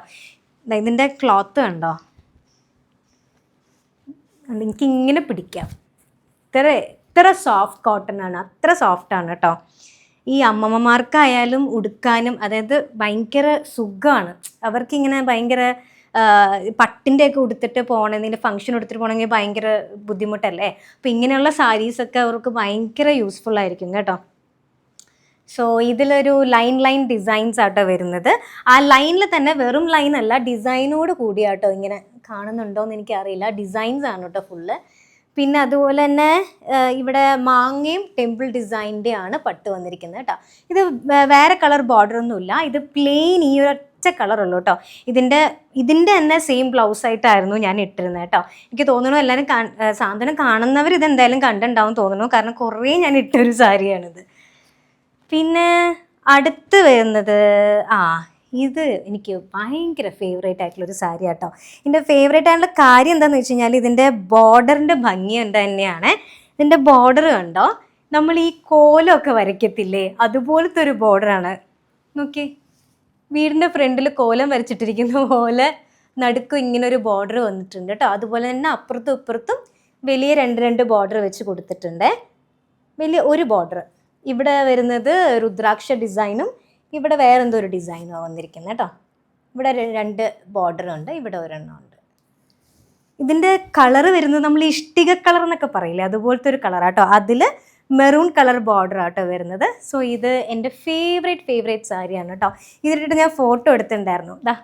ഇതിൻ്റെ ക്ലോത്ത് കണ്ടോ, എനിക്കിങ്ങനെ പിടിക്കാം. ഇത്ര സോഫ്റ്റ് കോട്ടൺ ആണ്, അത്ര സോഫ്റ്റാണ് കേട്ടോ. ഈ അമ്മമ്മമാർക്കായാലും ഉടുക്കാനും അതായത് ഭയങ്കര സുഖമാണ്. അവർക്കിങ്ങനെ ഭയങ്കര പട്ടിൻ്റെയൊക്കെ ഉടുത്തിട്ട് പോകണമെങ്കിൽ ഫംഗ്ഷൻ എടുത്തിട്ട് പോകണമെങ്കിൽ ഭയങ്കര ബുദ്ധിമുട്ടല്ലേ. അപ്പം ഇങ്ങനെയുള്ള സാരീസൊക്കെ അവർക്ക് ഭയങ്കര യൂസ്ഫുൾ ആയിരിക്കും കേട്ടോ. സോ ഇതിലൊരു ലൈൻ ഡിസൈൻസ് ആട്ടോ വരുന്നത്. ആ ലൈനിൽ തന്നെ വെറും ലൈൻ അല്ല, ഡിസൈനോട് കൂടിയാട്ടോ. ഇങ്ങനെ കാണുന്നുണ്ടോയെന്ന് എനിക്കറിയില്ല, ഡിസൈൻസ് ആണ് കേട്ടോ ഫുള്ള്. പിന്നെ അതുപോലെ തന്നെ ഇവിടെ മാങ്ങയും ടെമ്പിൾ ഡിസൈൻ്റെ ആണ് പട്ട് വന്നിരിക്കുന്നത് കേട്ടോ. ഇത് വേറെ കളർ ബോർഡറൊന്നുമില്ല, ഇത് പ്ലെയിൻ ഈ ഒറ്റ കളറുള്ളൂ കേട്ടോ. ഇതിൻ്റെ തന്നെ സെയിം ബ്ലൗസ് ആയിട്ടായിരുന്നു ഞാൻ ഇട്ടിരുന്നത് കേട്ടോ. എനിക്ക് തോന്നുന്നു എല്ലാവരും സാന്ത്വനം കാണുന്നവർ ഇതെന്തായാലും കണ്ടിട്ടുണ്ടാവും തോന്നുന്നു, കാരണം കുറേ ഞാൻ ഇട്ടൊരു സാരിയാണിത്. പിന്നെ അടുത്ത് വരുന്നത് ഇത് എനിക്ക് ഭയങ്കര ഫേവറേറ്റ് ആയിട്ടുള്ളൊരു സാരി കേട്ടോ. ഇതിൻ്റെ ഫേവറേറ്റ് ആയിട്ടുള്ള കാര്യം എന്താണെന്ന് വെച്ച് കഴിഞ്ഞാൽ ഇതിൻ്റെ ബോർഡറിൻ്റെ ഭംഗി തന്നെയാണ്. ഇതിൻ്റെ ബോർഡർ കണ്ടോ, നമ്മൾ ഈ കോലമൊക്കെ വരയ്ക്കത്തില്ലേ അതുപോലത്തെ ഒരു ബോർഡറാണ്. നോക്കി, വീടിൻ്റെ ഫ്രണ്ടിൽ കോലം വരച്ചിട്ടിരിക്കുന്ന പോലെ നടുക്കും ഇങ്ങനെ ഒരു ബോർഡർ വന്നിട്ടുണ്ട് കേട്ടോ. അതുപോലെ തന്നെ അപ്പുറത്തും ഇപ്പുറത്തും വലിയ രണ്ട് ബോർഡർ വെച്ച് കൊടുത്തിട്ടുണ്ട്. വലിയ ഒരു ബോർഡർ ഇവിടെ വരുന്നത് രുദ്രാക്ഷ ഡിസൈനും ഇവിടെ വേറെന്തോ ഒരു ഡിസൈനോ വന്നിരിക്കുന്നത് കേട്ടോ. ഇവിടെ 2 ബോർഡറുണ്ട്, ഇവിടെ ഒരെണ്ണം ഉണ്ട്. ഇതിൻ്റെ കളറ് വരുന്നത് നമ്മൾ ഇഷ്ടിക കളർ എന്നൊക്കെ പറയില്ലേ അതുപോലത്തെ ഒരു കളറാട്ടോ. അതിൽ മെറൂൺ കളർ ബോർഡർ ആട്ടോ വരുന്നത്. സോ ഇത് എൻ്റെ ഫേവറേറ്റ് സാരിയാണ് കേട്ടോ. ഇതിലിട്ട് ഞാൻ ഫോട്ടോ എടുത്തിട്ടുണ്ടായിരുന്നു.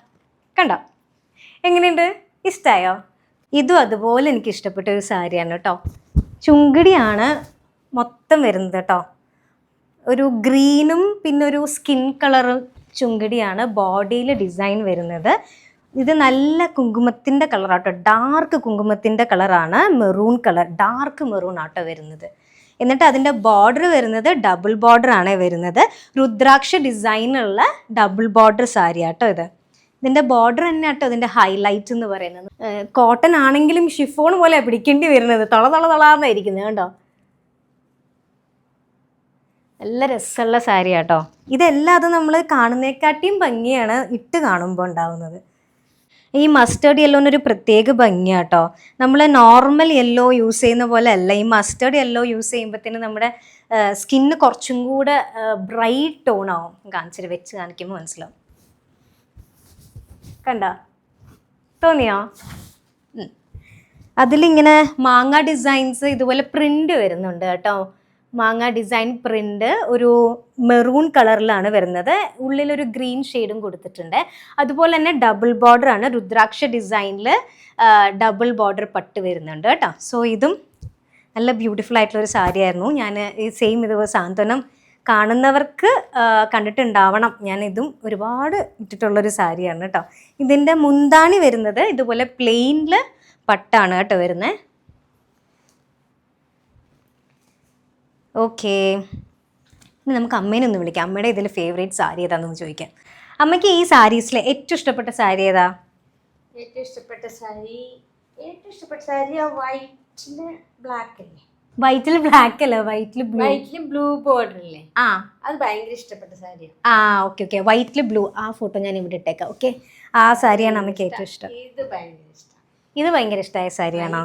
കണ്ടോ എങ്ങനെയുണ്ട്, ഇഷ്ടമായോ? ഇതും അതുപോലെ എനിക്ക് ഇഷ്ടപ്പെട്ട ഒരു സാരിയാണ് കേട്ടോ. ചുങ്കിടിയാണ് മൊത്തം വരുന്നത് കേട്ടോ. ഒരു ഗ്രീനും പിന്നെ ഒരു സ്കിൻ കളർ ചുങ്കിടിയാണ് ബോഡിയിൽ ഡിസൈൻ വരുന്നത്. ഇത് നല്ല കുങ്കുമത്തിൻ്റെ കളറാട്ടോ, ഡാർക്ക് കുങ്കുമത്തിൻ്റെ കളറാണ്. മെറൂൺ കളർ, ഡാർക്ക് മെറൂൺ ആട്ടോ വരുന്നത്. എന്നിട്ട് അതിൻ്റെ ബോർഡർ വരുന്നത് ഡബിൾ ബോർഡർ ആണ് വരുന്നത്. രുദ്രാക്ഷ ഡിസൈനുള്ള ഡബിൾ ബോർഡർ സാരി ആട്ടോ ഇത്. ഇതിൻ്റെ ബോർഡർ തന്നെ ആട്ടോ ഇതിൻ്റെ ഹൈലൈറ്റ് എന്ന് പറയുന്നത്. കോട്ടൺ ആണെങ്കിലും ഷിഫോൺ പോലെ പിടിക്കേണ്ടി വരുന്നത്, തളാന്നായിരിക്കുന്നത് കണ്ടോ. നല്ല രസമുള്ള സാരി ആട്ടോ. ഇതെല്ലാം അത് നമ്മൾ കാണുന്നേക്കാട്ടിയും ഭംഗിയാണ് ഇട്ട് കാണുമ്പോൾ ഉണ്ടാവുന്നത്. ഈ മസ്റ്റേർഡ് യെല്ലോനൊരു പ്രത്യേക ഭംഗിയാട്ടോ. നമ്മൾ നോർമൽ യെല്ലോ യൂസ് ചെയ്യുന്ന പോലെ അല്ല, ഈ മസ്റ്റേർഡ് യെല്ലോ യൂസ് ചെയ്യുമ്പോഴത്തേന് നമ്മുടെ സ്കിന്ന് കുറച്ചും കൂടെ ബ്രൈറ്റ് ടോൺ ആവും. കാണിച്ചിട്ട് വെച്ച് കാണിക്കുമ്പോൾ മനസ്സിലാവും. കണ്ടോ, തോന്നിയോ? അതിലിങ്ങനെ മാങ്ങ ഡിസൈൻസ് ഇതുപോലെ പ്രിൻ്റ് വരുന്നുണ്ട് കേട്ടോ. മാങ്ങ ഡിസൈൻ പ്രിൻ്റ് ഒരു മെറൂൺ കളറിലാണ് വരുന്നത്. ഉള്ളിലൊരു ഗ്രീൻ ഷെയ്ഡും കൊടുത്തിട്ടുണ്ട്. അതുപോലെ തന്നെ ഡബിൾ ബോർഡർ ആണ്. രുദ്രാക്ഷ ഡിസൈനിൽ ഡബിൾ ബോർഡർ പട്ട് വരുന്നുണ്ട് കേട്ടോ. സോ ഇതും നല്ല ബ്യൂട്ടിഫുൾ ആയിട്ടുള്ളൊരു സാരി ആയിരുന്നു. ഞാൻ ഈ സെയിം ഇതുപോലെ സാന്ത്വനം കാണുന്നവർക്ക് കണ്ടിട്ടുണ്ടാവണം. ഞാൻ ഇതും ഒരുപാട് ഇട്ടിട്ടുള്ളൊരു സാരിയാണ് കേട്ടോ. ഇതിൻ്റെ മുന്താണി വരുന്നത് ഇതുപോലെ പ്ലെയിനിൽ പട്ടാണ് കേട്ടോ വരുന്നത്. ഓക്കെ, ഇനി നമുക്ക് അമ്മേനെ ഒന്ന് വിളിക്കാം. അമ്മയുടെ ഇതിൽ ഫേവറേറ്റ് സാരി ഏതാണെന്ന് ചോദിക്കാം. അമ്മയ്ക്ക് ഈ സാരീസിലെ ഏറ്റവും ഇഷ്ടപ്പെട്ട സാരി ഏതാ? ഏറ്റവും ഇഷ്ടപ്പെട്ട സാരി വൈറ്റില് ബ്ലാക്ക് അല്ലേ? വൈറ്റിൽ ബ്ലാക്ക് അല്ല, വൈറ്റിൽ ബ്ലൂ ബോർഡർ അല്ലേ? അത് ഭയങ്കര ഇഷ്ടപ്പെട്ട സാരിയാണ്. ഓക്കെ, വൈറ്റിൽ ബ്ലൂ. ആ ഫോട്ടോ ഞാൻ ഇവിടെ ഇട്ടേക്കാം. ഓക്കെ, ആ സാരിയാണ് അമ്മയ്ക്ക് ഏറ്റവും ഇഷ്ടം. ഇത് ഭയങ്കര ഇഷ്ടമായ സാരിയാണോ?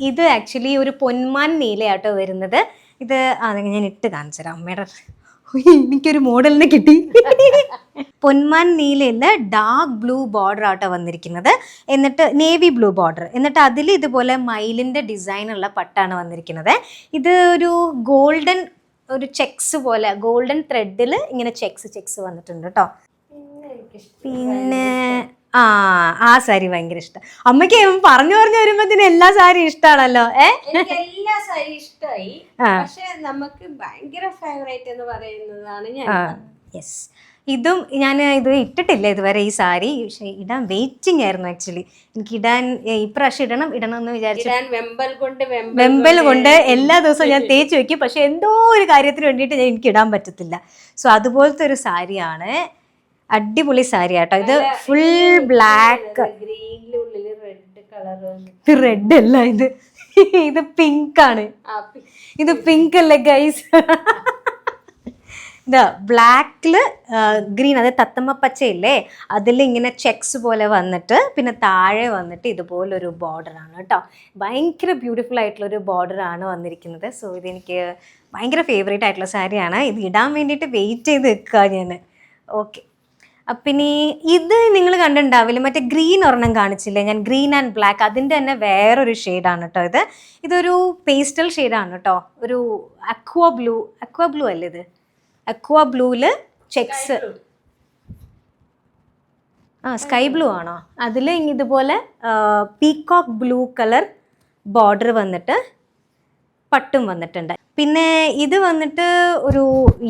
ഇത് ആക്ച്വലി ഒരു പൊന്മാൻ നീലയാട്ടോ വരുന്നത്. ഇത് ഞാൻ ഇട്ട് കാണിച്ചു തരാം. അമ്മയുടെ എനിക്കൊരു മോഡലിനെ കിട്ടി. പൊന്മാൻ നീലയിൽ ഡാർക്ക് ബ്ലൂ ബോർഡർ ആട്ടോ വന്നിരിക്കുന്നത്. എന്നിട്ട് നേവി ബ്ലൂ ബോർഡർ. എന്നിട്ട് അതിൽ ഇതുപോലെ മയിലിൻ്റെ ഡിസൈനുള്ള പട്ടാണ് വന്നിരിക്കുന്നത്. ഇത് ഒരു ഗോൾഡൻ ഒരു ചെക്സ് പോലെ ഗോൾഡൻ ത്രെഡിൽ ഇങ്ങനെ ചെക്സ് വന്നിട്ടുണ്ട് കേട്ടോ. പിന്നെ ആ സാരി ഭയങ്കര ഇഷ്ടം. അമ്മയ്ക്ക് പറഞ്ഞു വരുമ്പോഴത്തേന് എല്ലാ സാരി ഇഷ്ടമാണല്ലോ. എല്ലാ സാരി ഇഷ്ടമായി, പക്ഷെ നമുക്ക് ഭയങ്കര ഫേവറേറ്റ് എന്ന് പറയുന്നതാണ് ഞാൻ. യെസ്, ഇതും ഞാൻ ഇത് ഇട്ടിട്ടില്ല ഇതുവരെ ഈ സാരി, പക്ഷെ ഇടാൻ വെയിറ്റിംഗ് ആയിരുന്നു ആക്ച്വലി. എനിക്ക് ഇടാൻ ഇപ്രാവശ്യം ഇടണം എന്ന് വിചാരിച്ചു. വെമ്പൽ കൊണ്ട് എല്ലാ ദിവസവും ഞാൻ തേച്ച് വെക്കും, പക്ഷെ എന്തോ ഒരു കാര്യത്തിന് വേണ്ടിയിട്ട് എനിക്ക് ഇടാൻ പറ്റത്തില്ല. സോ അതുപോലത്തെ ഒരു സാരിയാണ്, അടിപൊളി സാരി ആട്ടോ. ഇത് ഫുൾ ബ്ലാക്ക്, റെഡ് അല്ല ഇത്, ഇത് പിങ്ക് ആണ്. ഇത് പിങ്ക് അല്ലേ ഗൈസ്? ഇത് ബ്ലാക്കില് ഗ്രീൻ, അതായത് തത്തമ്മ പച്ചയില്ലേ, അതിൽ ഇങ്ങനെ ചെക്സ് പോലെ വന്നിട്ട് പിന്നെ താഴെ വന്നിട്ട് ഇതുപോലൊരു ബോർഡറാണ് കേട്ടോ. ഭയങ്കര ബ്യൂട്ടിഫുൾ ആയിട്ടുള്ളൊരു ബോർഡറാണ് വന്നിരിക്കുന്നത്. സോ ഇതെനിക്ക് ഭയങ്കര ഫേവറേറ്റ് ആയിട്ടുള്ള സാരിയാണ്. ഇത് ഇടാൻ വേണ്ടിയിട്ട് വെയിറ്റ് ചെയ്ത് നിൽക്കുക ഞാൻ. ഓക്കെ, പിന്നെ ഇത് നിങ്ങൾ കണ്ടിട്ടുണ്ടാവില്ല, മറ്റേ ഗ്രീൻ ഒരെണ്ണം കാണിച്ചില്ലേ ഞാൻ, ഗ്രീൻ ആൻഡ് ബ്ലാക്ക്, അതിൻ്റെ തന്നെ വേറൊരു ഷെയ്ഡാണ് കേട്ടോ. ഇതൊരു പേസ്റ്റൽ ഷെയ്ഡാണ് കേട്ടോ, ഒരു അക്വാ ബ്ലൂ അല്ലേ ഇത്? അക്വാ ബ്ലൂവില് ചെക്സ്, സ്കൈ ബ്ലൂ ആണോ? അതിൽ ഇതുപോലെ പീകോക്ക് ബ്ലൂ കളർ ബോർഡർ വന്നിട്ട് പട്ടും വന്നിട്ടുണ്ട്. പിന്നെ ഇത് വന്നിട്ട് ഒരു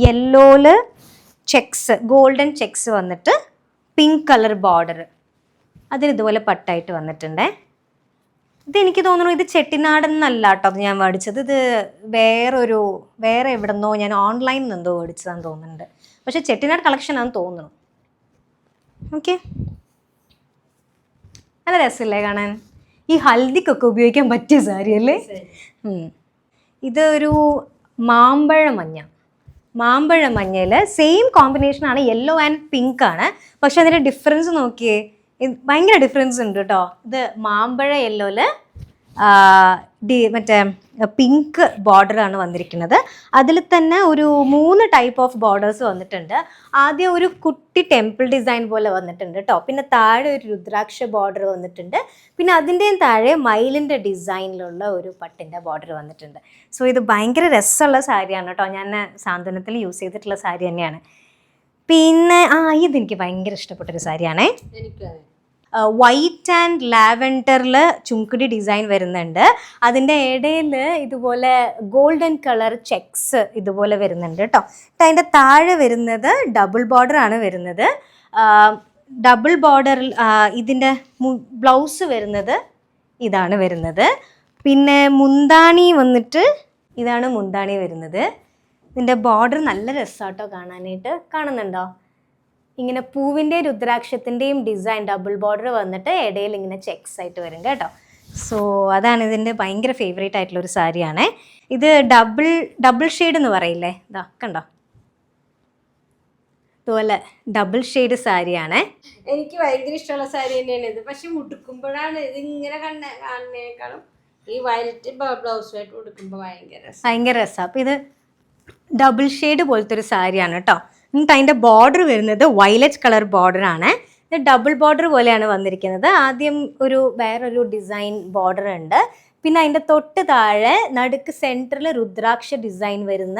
യെല്ലോയില് ചെക്സ്, ഗോൾഡൻ ചെക്സ് വന്നിട്ട് പിങ്ക് കളർ ബോർഡർ, അതിന് ഇതുപോലെ പട്ടായിട്ട് വന്നിട്ടുണ്ട്. ഇതെനിക്ക് തോന്നുന്നു ഇത് ചെട്ടിനാടെന്നല്ല കേട്ടോ അത് ഞാൻ മേടിച്ചത്, ഇത് വേറെ എവിടെ നിന്നോ ഞാൻ ഓൺലൈനിൽ നിന്നെന്തോ മേടിച്ചതാന്ന് തോന്നുന്നുണ്ട്. പക്ഷെ ചെട്ടിനാട് കളക്ഷൻ ആണെന്ന് തോന്നുന്നു. ഓക്കെ, നല്ല രസമില്ലേ കാണാൻ? ഈ ഹൽദിക്കൊക്കെ ഉപയോഗിക്കാൻ പറ്റിയ സാരി അല്ലേ? ഇത് ഒരു മാമ്പഴ മഞ്ഞയിൽ സെയിം കോമ്പിനേഷനാണ്, യെല്ലോ ആൻഡ് പിങ്ക് ആണ്. പക്ഷെ അതിൻ്റെ ഡിഫറൻസ് നോക്കിയേ, ഭയങ്കര ഡിഫറൻസ് ഉണ്ട് കേട്ടോ. ഇത് മാമ്പഴ യെല്ലോയിൽ മറ്റേ പിങ്ക് ബോർഡറാണ് വന്നിരിക്കുന്നത്. അതിൽ തന്നെ ഒരു 3 ടൈപ്പ് ഓഫ് ബോർഡേഴ്സ് വന്നിട്ടുണ്ട്. ആദ്യം ഒരു കുട്ടി ടെമ്പിൾ ഡിസൈൻ പോലെ വന്നിട്ടുണ്ട് കേട്ടോ. പിന്നെ താഴെ ഒരു രുദ്രാക്ഷ ബോർഡർ വന്നിട്ടുണ്ട്. പിന്നെ അതിൻ്റെയും താഴെ മയിലിൻ്റെ ഡിസൈനിലുള്ള ഒരു പട്ടിൻ്റെ ബോർഡർ വന്നിട്ടുണ്ട്. സോ ഇത് ഭയങ്കര രസമുള്ള സാരിയാണ് കേട്ടോ. ഞാൻ സാന്ത്വനത്തിൽ യൂസ് ചെയ്തിട്ടുള്ള സാരി തന്നെയാണ്. പിന്നെ ഇതെനിക്ക് ഭയങ്കര ഇഷ്ടപ്പെട്ടൊരു സാരിയാണേ. വൈറ്റ് ആൻഡ് ലാവൻഡറിൽ ചുങ്കിടി ഡിസൈൻ വരുന്നുണ്ട്. അതിൻ്റെ ഇടയിൽ ഇതുപോലെ ഗോൾഡൻ കളർ ചെക്സ് ഇതുപോലെ വരുന്നുണ്ട് കേട്ടോ. അതിൻ്റെ താഴെ വരുന്നത് ഡബിൾ ബോർഡറാണ് വരുന്നത്. ഡബിൾ ബോർഡറിൽ ഇതിൻ്റെ ബ്ലൗസ് വരുന്നത് ഇതാണ് വരുന്നത്. പിന്നെ മുന്താണി വന്നിട്ട് ഇതാണ് മുന്താണി വരുന്നത്. ഇതിൻ്റെ ബോർഡർ നല്ല രസമാട്ടോ കാണാനായിട്ട്. കാണുന്നുണ്ടോ? ഇങ്ങനെ പൂവിൻ്റെയും രുദ്രാക്ഷത്തിൻ്റെയും ഡിസൈൻ ഡബിൾ ബോർഡർ വന്നിട്ട് ഇടയിൽ ഇങ്ങനെ ചെക്സ് ആയിട്ട് വരും കേട്ടോ. സോ അതാണ് ഇതിൻ്റെ ഭയങ്കര ഫേവറേറ്റ് ആയിട്ടുള്ളൊരു സാരിയാണ്. ഇത് ഡബിൾ ഷെയ്ഡ് എന്ന് പറയില്ലേ, ഇതാ കണ്ടോ, ഇതുപോലെ ഡബിൾ ഷെയ്ഡ് സാരിയാണ്. എനിക്ക് ഭയങ്കര ഇഷ്ടമുള്ള സാരി തന്നെയാണ് ഇത്. പക്ഷെ ഉടുക്കുമ്പോഴാണ് ഇത് ഇങ്ങനെ കാണുന്നതിനേക്കാളും ഈ വയലറ്റ് ബ്ലൗസുമായിട്ട് ഉടുക്കുമ്പോൾ ഭയങ്കര രസമാണ്. അപ്പോൾ ഇത് ഡബിൾ ഷെയ്ഡ് പോലത്തെ ഒരു സാരിയാണ് കേട്ടോ. എന്നിട്ട് അതിൻ്റെ ബോർഡർ വരുന്നത് വയലറ്റ് കളർ ബോർഡറാണ്. ഇത് ഡബിൾ ബോർഡർ പോലെയാണ് വന്നിരിക്കുന്നത്. ആദ്യം വേറൊരു ഡിസൈൻ ബോർഡർ ഉണ്ട്. പിന്നെ അതിൻ്റെ തൊട്ട് താഴെ നടുക്ക് സെൻറ്ററിൽ രുദ്രാക്ഷ ഡിസൈൻ വരുന്ന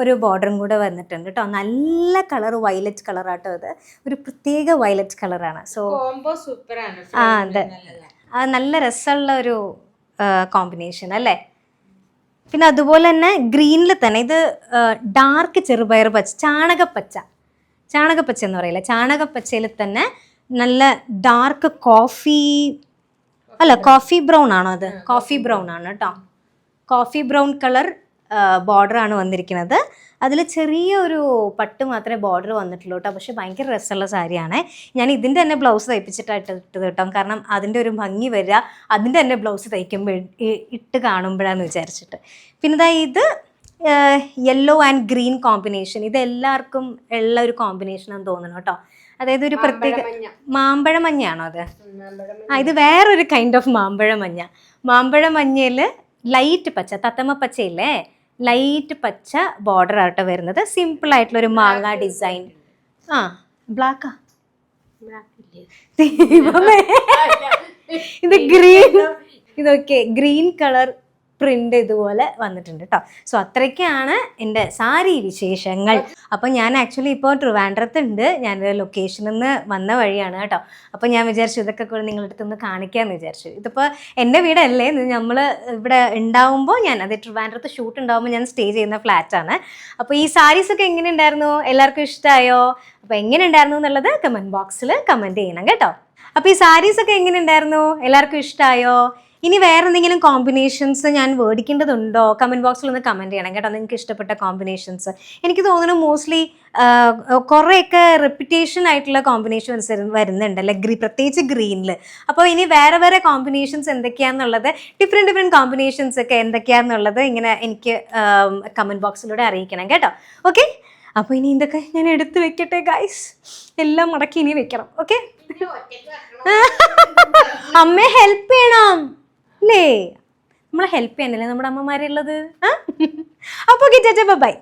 ഒരു ബോർഡറും കൂടെ വന്നിട്ടുണ്ട് കേട്ടോ. നല്ല കളർ വയലറ്റ് കളറാട്ടോ. ഇത് ഒരു പ്രത്യേക വയലറ്റ് കളറാണ്. സോ സൂപ്പറാണ്. അതെ, നല്ല രസമുള്ള ഒരു കോമ്പിനേഷൻ അല്ലേ. പിന്നെ അതുപോലെ തന്നെ ഗ്രീനിൽ തന്നെ ഇത് ഡാർക്ക് ചെറുപയർ പച്ച, ചാണകപ്പച്ച എന്ന് പറയില്ല, ചാണകപ്പച്ചയിൽ തന്നെ നല്ല ഡാർക്ക് കോഫി ബ്രൗൺ ആണോ? അത് കോഫി ബ്രൗൺ ആണ് കേട്ടോ. കോഫി ബ്രൗൺ കളർ ബോർഡറാണ് വന്നിരിക്കുന്നത്. അതിൽ ചെറിയൊരു പട്ട് മാത്രമേ ബോർഡർ വന്നിട്ടുള്ളൂ കേട്ടോ. പക്ഷേ ഭയങ്കര രസമുള്ള സാരിയാണ്. ഞാൻ ഇതിൻ്റെ തന്നെ ബ്ലൗസ് തയ്പ്പിച്ചിട്ടായിട്ട് ഇട്ടത് കേട്ടോ. കാരണം അതിൻ്റെ ഒരു ഭംഗി വരിക അതിൻ്റെ തന്നെ ബ്ലൗസ് തയ്ക്കുമ്പോൾ ഇട്ട് കാണുമ്പോഴാന്ന് വിചാരിച്ചിട്ട്. പിന്നെ ഇത് യെല്ലോ ആൻഡ് ഗ്രീൻ കോമ്പിനേഷൻ, ഇത് എല്ലാവർക്കും ഉള്ള ഒരു കോമ്പിനേഷനാണെന്ന് തോന്നുന്നു കേട്ടോ. അതായത് ഒരു പ്രത്യേക മാമ്പഴ മഞ്ഞയാണോ അത്? ഇത് വേറൊരു കൈൻഡ് ഓഫ് മാമ്പഴ മഞ്ഞയിൽ ലൈറ്റ് പച്ച, തത്തമ്മ പച്ചയില്ലേ, ലൈറ്റ് പച്ച ബോർഡർ ആയിട്ട് വരുന്നത്. സിമ്പിൾ ആയിട്ടുള്ളൊരു മാങ്ങ ഡിസൈൻ. ബ്ലാക്കാ? ഇത് ഗ്രീൻ, ഇതൊക്കെ ഗ്രീൻ കളർ പ്രിന്റ് ഇതുപോലെ വന്നിട്ടുണ്ട് കേട്ടോ. സോ അത്രയ്ക്കാണ് എൻ്റെ സാരി വിശേഷങ്ങൾ. അപ്പം ഞാൻ ആക്ച്വലി ഇപ്പോൾ ട്രിവാൻഡ്രത്തുണ്ട്, ഞാനൊരു ലൊക്കേഷനിൽ നിന്ന് വന്ന വഴിയാണ് കേട്ടോ. അപ്പോൾ ഞാൻ വിചാരിച്ചു ഇതൊക്കെ കൂടെ നിങ്ങളുടെ അടുത്ത് ഒന്ന് കാണിക്കാമെന്ന് വിചാരിച്ചു. ഇതിപ്പോൾ എൻ്റെ വീടല്ലേ, നമ്മൾ ഇവിടെ ഉണ്ടാവുമ്പോൾ അത് ട്രിവാൻഡ്രത്ത് ഷൂട്ട് ഉണ്ടാവുമ്പോൾ ഞാൻ സ്റ്റേ ചെയ്യുന്ന ഫ്ലാറ്റാണ്. അപ്പോൾ ഈ സാരീസൊക്കെ എങ്ങനെ ഉണ്ടായിരുന്നു, എല്ലാവർക്കും ഇഷ്ടമായോ? അപ്പോൾ എങ്ങനെ ഉണ്ടായിരുന്നു എന്നുള്ളത് കമൻറ്റ് ബോക്സിൽ കമൻറ്റ് ചെയ്യണം കേട്ടോ. അപ്പോൾ ഈ സാരീസൊക്കെ എങ്ങനെ ഉണ്ടായിരുന്നു, എല്ലാവർക്കും ഇഷ്ടമായോ? ഇനി വേറെ എന്തെങ്കിലും കോമ്പിനേഷൻസ് ഞാൻ മേടിക്കേണ്ടതുണ്ടോ? കമൻറ്റ് ബോക്സിൽ ഒന്ന് കമൻറ്റ് ചെയ്യണം കേട്ടോ, നിങ്ങൾക്ക് ഇഷ്ടപ്പെട്ട കോമ്പിനേഷൻസ്. എനിക്ക് തോന്നുന്നു മോസ്റ്റ്ലി കുറേയൊക്കെ റെപ്യൂട്ടേഷൻ ആയിട്ടുള്ള കോമ്പിനേഷൻസ് വരുന്നുണ്ടല്ലേ, പ്രത്യേകിച്ച് ഗ്രീനിൽ. അപ്പോൾ ഇനി വേറെ വേറെ കോമ്പിനേഷൻസ് എന്തൊക്കെയാണെന്നുള്ളത്, ഡിഫറെൻറ്റ് കോമ്പിനേഷൻസ് ഒക്കെ എന്തൊക്കെയാണെന്നുള്ളത് ഇങ്ങനെ എനിക്ക് കമൻറ്റ് ബോക്സിലൂടെ അറിയിക്കണം കേട്ടോ. ഓക്കെ, അപ്പോൾ ഇനി ഇതൊക്കെ ഞാൻ എടുത്ത് വെക്കട്ടെ ഗൈസ്, എല്ലാം മടക്കി ഇനി വെക്കണം. ഓക്കെ, അമ്മയെ ഹെൽപ്പ് ചെയ്യണം അല്ലേ, നമ്മളെ ഹെൽപ്പ് ചെയ്യാനല്ലേ നമ്മുടെ അമ്മമാരുള്ളത്. അപ്പോൾ ഓക്കെ, ബൈ.